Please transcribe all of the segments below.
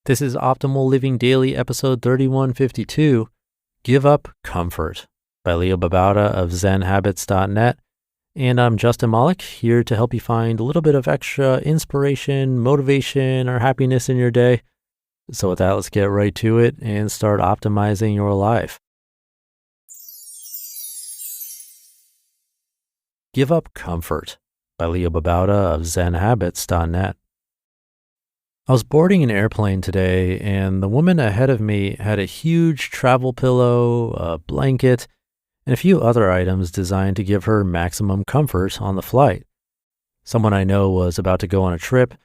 This is Optimal Living Daily, episode 3152, Give Up Comfort by Babauta of ZenHabits.net. And I'm Justin Malik, here to help you find a little bit of extra inspiration, motivation, or happiness in your day. So with that, let's get right to it and start optimizing your life. Give Up Comfort by Babauta of ZenHabits.net. I was boarding an airplane today, and the woman ahead of me had a huge travel pillow, a blanket, and a few other items designed to give her maximum comfort on the flight. Someone I know was about to go on a trip,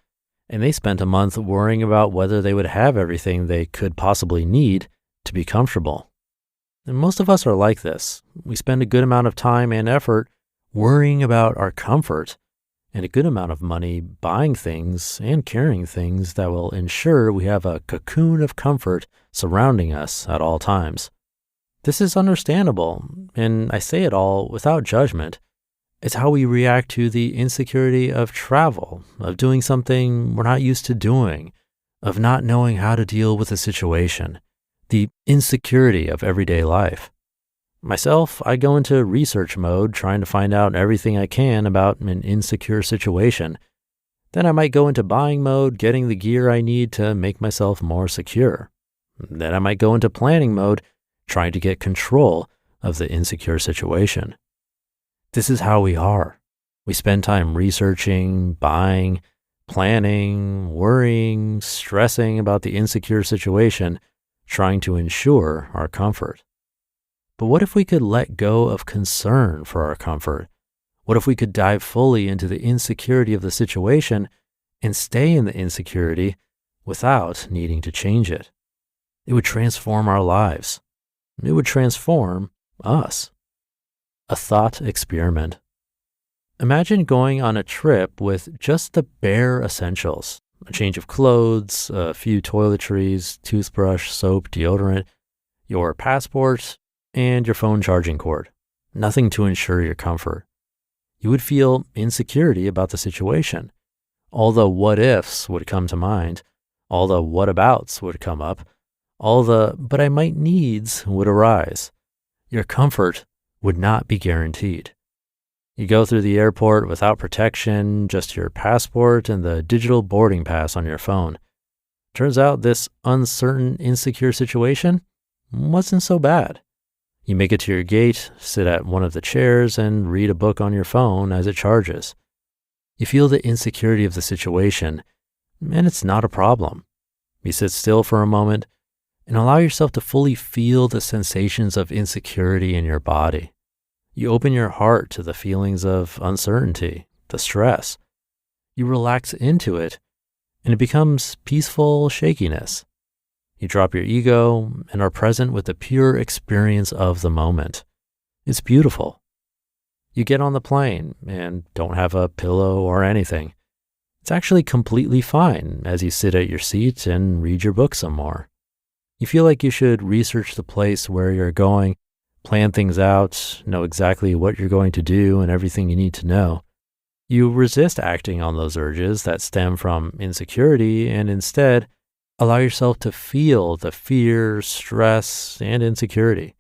and they spent a month worrying about whether they would have everything they could possibly need to be comfortable. And most of us are like this. We spend a good amount of time and effort worrying about our comfort, and a good amount of money buying things and carrying things that will ensure we have a cocoon of comfort surrounding us at all times. This is understandable, and I say it all without judgment. It's how we react to the insecurity of travel, of doing something we're not used to doing, of not knowing how to deal with a situation, the insecurity of everyday life. Myself, I go into research mode trying to find out everything I can about an insecure situation. Then I might go into buying mode, getting the gear I need to make myself more secure. Then I might go into planning mode, trying to get control of the insecure situation. This is how we are. We spend time researching, buying, planning, worrying, stressing about the insecure situation, trying to ensure our comfort. But what if we could let go of concern for our comfort? What if we could dive fully into the insecurity of the situation and stay in the insecurity without needing to change it? It would transform our lives. It would transform us. A thought experiment. Imagine going on a trip with just the bare essentials: a change of clothes, a few toiletries, toothbrush, soap, deodorant, your passport, and your phone charging cord. Nothing to ensure your comfort. You would feel insecurity about the situation. All the what ifs would come to mind. All the what abouts would come up. All the but I might needs would arise. Your comfort would not be guaranteed. You go through the airport without protection, just your passport and the digital boarding pass on your phone. Turns out this uncertain, insecure situation wasn't so bad. You make it to your gate, sit at one of the chairs, and read a book on your phone as it charges. You feel the insecurity of the situation, and it's not a problem. You sit still for a moment and allow yourself to fully feel the sensations of insecurity in your body. You open your heart to the feelings of uncertainty, the stress. You relax into it, and it becomes peaceful shakiness. You drop your ego and are present with the pure experience of the moment. It's beautiful. You get on the plane and don't have a pillow or anything. It's actually completely fine as you sit at your seat and read your book some more. You feel like you should research the place where you're going, plan things out, know exactly what you're going to do and everything you need to know. You resist acting on those urges that stem from insecurity and instead allow yourself to feel the fear, stress, and insecurity.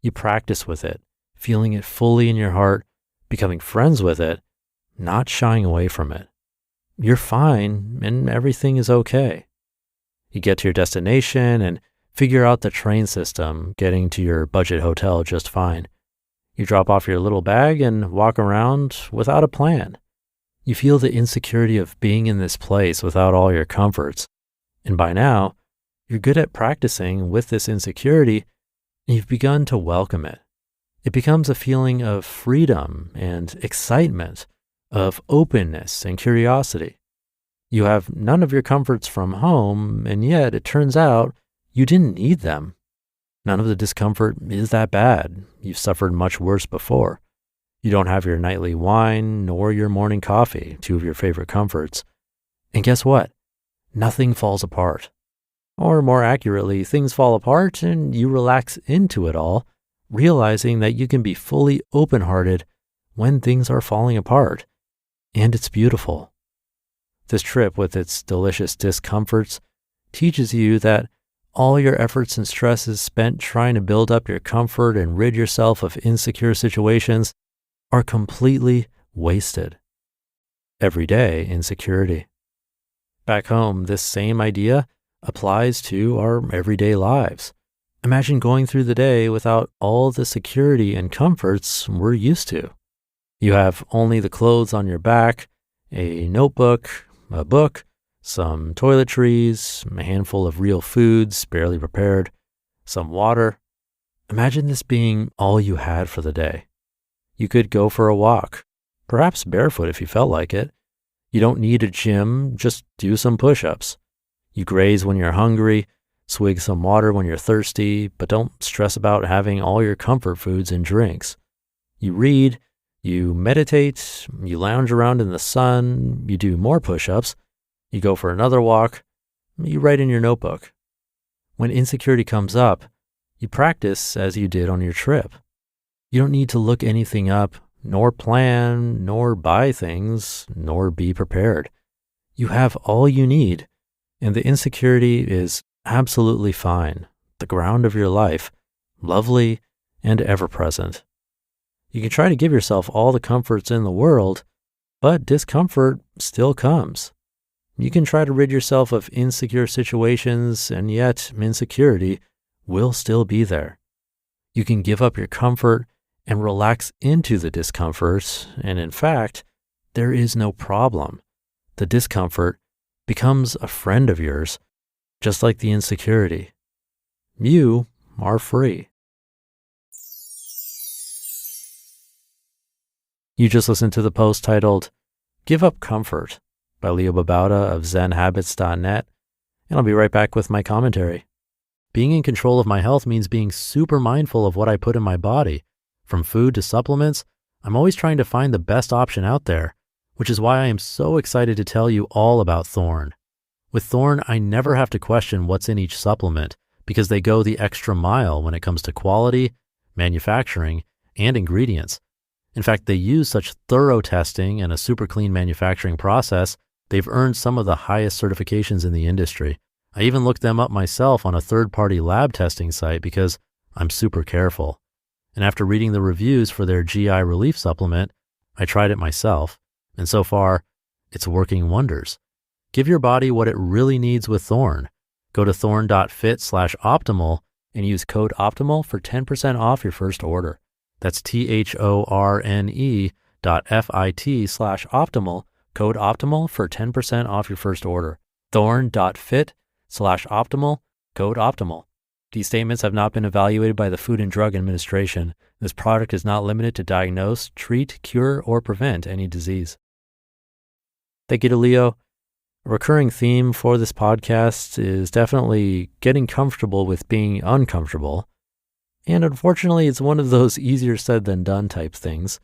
You practice with it, feeling it fully in your heart, becoming friends with it, not shying away from it. You're fine and everything is okay. You get to your destination and figure out the train system, getting to your budget hotel just fine. You drop off your little bag and walk around without a plan. You feel the insecurity of being in this place without all your comforts. And by now, you're good at practicing with this insecurity, and you've begun to welcome it. It becomes a feeling of freedom and excitement, of openness and curiosity. You have none of your comforts from home, and yet it turns out you didn't need them. None of the discomfort is that bad. You've suffered much worse before. You don't have your nightly wine nor your morning coffee, two of your favorite comforts. And guess what? Nothing falls apart. Or more accurately, things fall apart and you relax into it all, realizing that you can be fully open-hearted when things are falling apart. And it's beautiful. This trip, with its delicious discomforts, teaches you that all your efforts and stresses spent trying to build up your comfort and rid yourself of insecure situations are completely wasted. Everyday insecurity. Back home, this same idea applies to our everyday lives. Imagine going through the day without all the security and comforts we're used to. You have only the clothes on your back, a notebook, a book, some toiletries, a handful of real foods, barely prepared, some water. Imagine this being all you had for the day. You could go for a walk, perhaps barefoot if you felt like it. You don't need a gym, just do some push-ups. You graze when you're hungry, swig some water when you're thirsty, but don't stress about having all your comfort foods and drinks. You read, you meditate, you lounge around in the sun, you do more push-ups, you go for another walk, you write in your notebook. When insecurity comes up, you practice as you did on your trip. You don't need to look anything up, nor plan, nor buy things, nor be prepared. You have all you need, and the insecurity is absolutely fine, the ground of your life, lovely and ever-present. You can try to give yourself all the comforts in the world, but discomfort still comes. You can try to rid yourself of insecure situations, and yet insecurity will still be there. You can give up your comfort and relax into the discomfort, and in fact, there is no problem. The discomfort becomes a friend of yours, just like the insecurity. You are free. You just listened to the post titled, Give Up Comfort by Leo Babauta of zenhabits.net, and I'll be right back with my commentary. Being in control of my health means being super mindful of what I put in my body. From food to supplements, I'm always trying to find the best option out there, which is why I am so excited to tell you all about Thorne. With Thorne, I never have to question what's in each supplement because they go the extra mile when it comes to quality, manufacturing, and ingredients. In fact, they use such thorough testing and a super clean manufacturing process, they've earned some of the highest certifications in the industry. I even looked them up myself on a third-party lab testing site because I'm super careful. And after reading the reviews for their GI relief supplement, I tried it myself, and so far, it's working wonders. Give your body what it really needs with Thorne. Go to thorne.fit/optimal and use code OPTIMAL for 10% off your first order. That's THORNE.FIT/optimal, code OPTIMAL for 10% off your first order. Thorne.fit/optimal, code OPTIMAL. These statements have not been evaluated by the Food and Drug Administration. This product is not limited to diagnose, treat, cure, or prevent any disease. Thank you to Leo. A recurring theme for this podcast is definitely getting comfortable with being uncomfortable. And unfortunately, it's one of those easier said than done type things.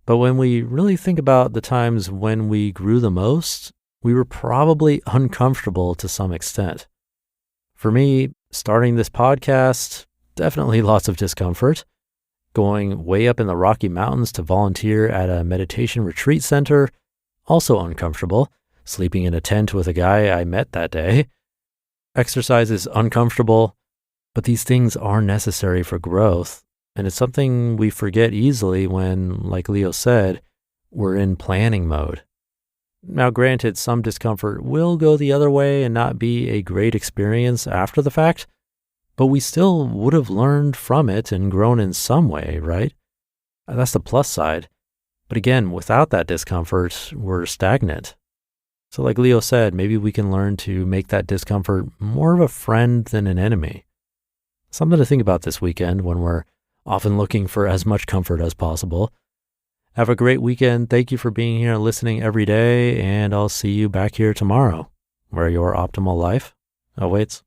But when we really think about the times when we grew the most, we were probably uncomfortable to some extent. For me, starting this podcast, definitely lots of discomfort. Going way up in the Rocky Mountains to volunteer at a meditation retreat center, also uncomfortable. Sleeping in a tent with a guy I met that day. Exercise is uncomfortable, but these things are necessary for growth, and it's something we forget easily when, like Leo said, we're in planning mode. Now, granted, some discomfort will go the other way and not be a great experience after the fact, but we still would have learned from it and grown in some way, right? That's the plus side. But again, without that discomfort, we're stagnant. So like Leo said, maybe we can learn to make that discomfort more of a friend than an enemy. Something to think about this weekend when we're often looking for as much comfort as possible. Have a great weekend. Thank you for being here and listening every day, and I'll see you back here tomorrow, where your optimal life awaits.